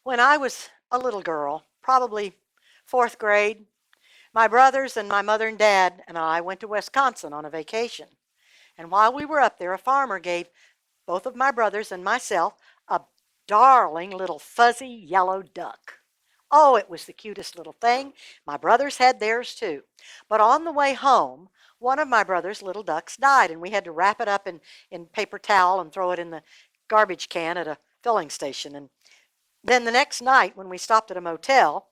When I was a little girl, probably fourth grade, my brothers and my mother and dad and I went to Wisconsin on a vacation. And while we were up there, a farmer gave both of my brothers and myself a darling little fuzzy yellow duck. Oh, it was the cutest little thing. My brothers had theirs too. But on the way home, one of my brother's little ducks died, and we had to wrap it up in paper towel and throw it in the garbage can at a filling station. And then the next night, when we stopped at a motel,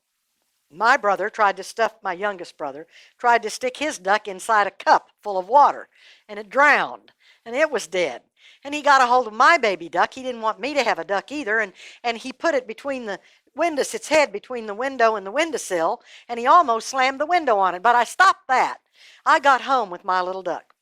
my brother tried to stuff, my youngest brother, tried to stick his duck inside a cup full of water, and it drowned, and it was dead. And he got a hold of my baby duck. He didn't want me to have a duck either, and he put it between the windows, its head between the window and the windowsill, and he almost slammed the window on it. But I stopped that. I got home with my little duck.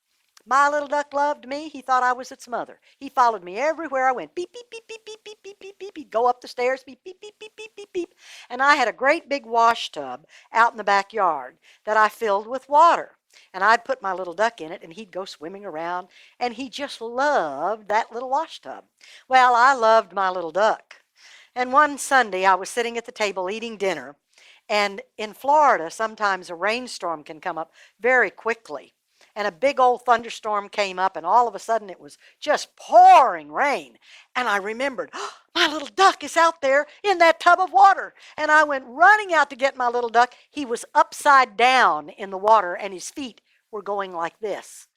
My little duck loved me. He thought I was its mother. He followed me everywhere I went. Beep, beep, beep, beep, beep, beep, beep, beep, beep. He'd go up the stairs, beep, beep, beep, beep, beep, beep, beep. And I had a great big wash tub out in the backyard that I filled with water. And I'd put my little duck in it, and he'd go swimming around, and he just loved that little wash tub. Well, I loved my little duck. And one Sunday, I was sitting at the table eating dinner, and in Florida, sometimes a rainstorm can come up very quickly. And a big old thunderstorm came up, and all of a sudden it was just pouring rain. And I remembered, oh, my little duck is out there in that tub of water. And I went running out to get my little duck. He was upside down in the water, and his feet were going like this.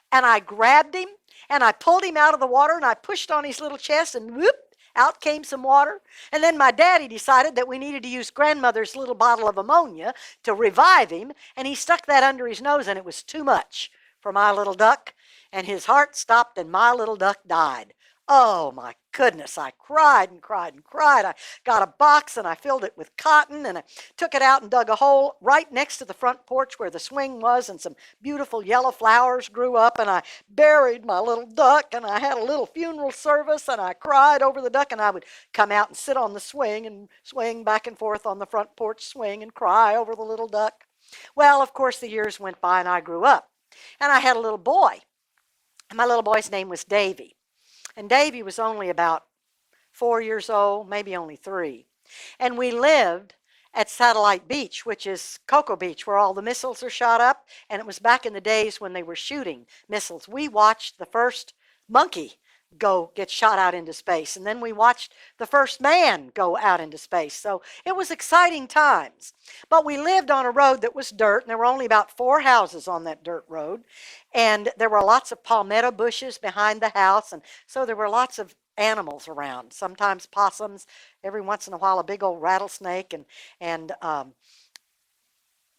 And I grabbed him, and I pulled him out of the water, and I pushed on his little chest, and whoop, out came some water. And then my daddy decided that we needed to use grandmother's little bottle of ammonia to revive him, and he stuck that under his nose, and it was too much for my little duck, and his heart stopped, and my little duck died. Oh my goodness, I cried and cried and cried. I got a box and I filled it with cotton, and I took it out and dug a hole right next to the front porch where the swing was, and some beautiful yellow flowers grew up, and I buried my little duck, and I had a little funeral service, and I cried over the duck, and I would come out and sit on the swing and swing back and forth on the front porch swing and cry over the little duck. Well, of course, the years went by and I grew up, and I had a little boy, and my little boy's name was Davey. And Davey was only about 4 years old, maybe only 3. And we lived at Satellite Beach, which is Cocoa Beach, where all the missiles are shot up. And it was back in the days when they were shooting missiles. We watched the first monkey get shot out into space. And then we watched the first man go out into space. So it was exciting times. But we lived on a road that was dirt, and there were only about 4 houses on that dirt road. And there were lots of palmetto bushes behind the house, and so there were lots of animals around. Sometimes possums, every once in a while a big old rattlesnake, and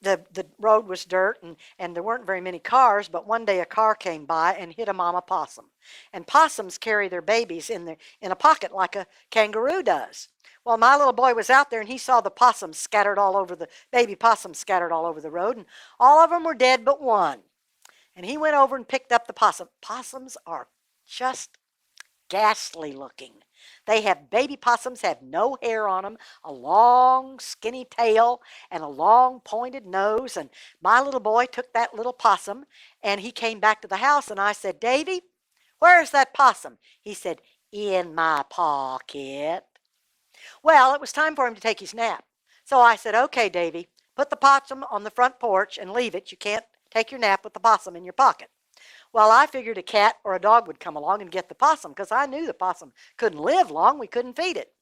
the road was dirt, and there weren't very many cars, but one day a car came by and hit a mama possum. And possums carry their babies in a pocket like a kangaroo does. Well, my little boy was out there, and he saw the possums scattered all over the baby possums scattered all over the road, and all of them were dead but one. And he went over and picked up the possum. Possums are just ghastly looking. Baby possums have no hair on them, a long skinny tail, and a long pointed nose. And my little boy took that little possum, and he came back to the house, and I said, Davey, where's that possum? He said, in my pocket. Well, it was time for him to take his nap. So I said, okay, Davey, put the possum on the front porch and leave it. You can't take your nap with the possum in your pocket. Well, I figured a cat or a dog would come along and get the possum, because I knew the possum couldn't live long. We couldn't feed it.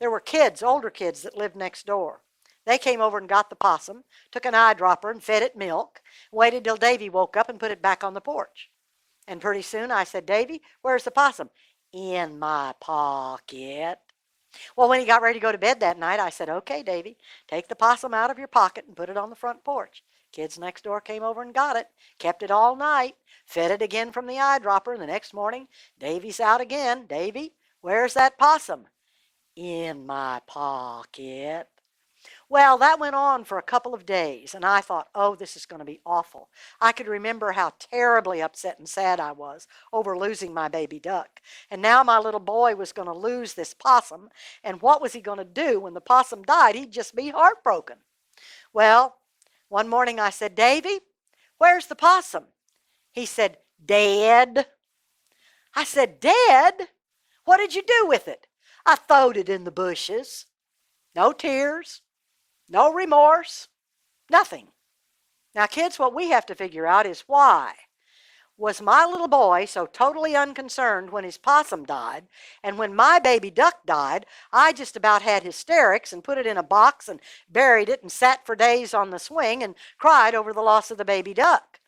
There were kids, older kids, that lived next door. They came over and got the possum, took an eyedropper and fed it milk, waited till Davy woke up and put it back on the porch. And pretty soon I said, Davy, where's the possum? In my pocket. Well, when he got ready to go to bed that night, I said, okay, Davy, take the possum out of your pocket and put it on the front porch. Kids next door came over and got it, kept it all night, fed it again from the eyedropper, and the next morning, Davy's out again. Davy, where's that possum? In my pocket. Well, that went on for a couple of days, and I thought, oh, this is going to be awful. I could remember how terribly upset and sad I was over losing my baby duck. And now my little boy was going to lose this possum, and what was he going to do when the possum died? He'd just be heartbroken. Well, one morning I said, Davy, where's the possum? He said, dead. I said, dead? What did you do with it? I throwed it in the bushes. No tears, no remorse, nothing. Now, kids, what we have to figure out is why was my little boy so totally unconcerned when his possum died, and when my baby duck died, I just about had hysterics and put it in a box and buried it and sat for days on the swing and cried over the loss of the baby duck.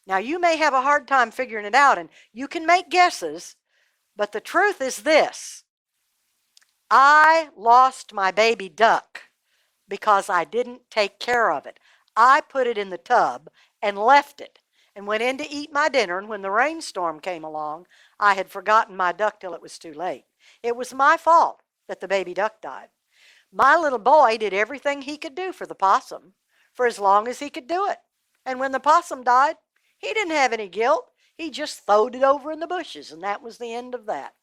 Now, you may have a hard time figuring it out, and you can make guesses, but the truth is this. I lost my baby duck because I didn't take care of it. I put it in the tub and left it and went in to eat my dinner, and when the rainstorm came along, I had forgotten my duck till it was too late. It was my fault that the baby duck died. My little boy did everything he could do for the possum for as long as he could do it. And when the possum died, he didn't have any guilt. He just throwed it over in the bushes, and that was the end of that.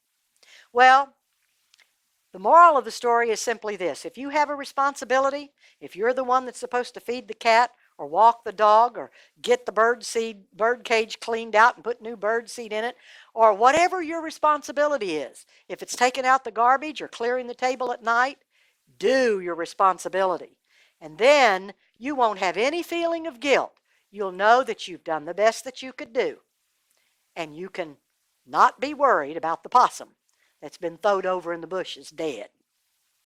Well, the moral of the story is simply this. If you have a responsibility, if you're the one that's supposed to feed the cat or walk the dog or get the bird cage cleaned out and put new bird seed in it, or whatever your responsibility is, if it's taking out the garbage or clearing the table at night, do your responsibility. And then you won't have any feeling of guilt. You'll know that you've done the best that you could do. And you can not be worried about the possum that's been thrown over in the bushes dead.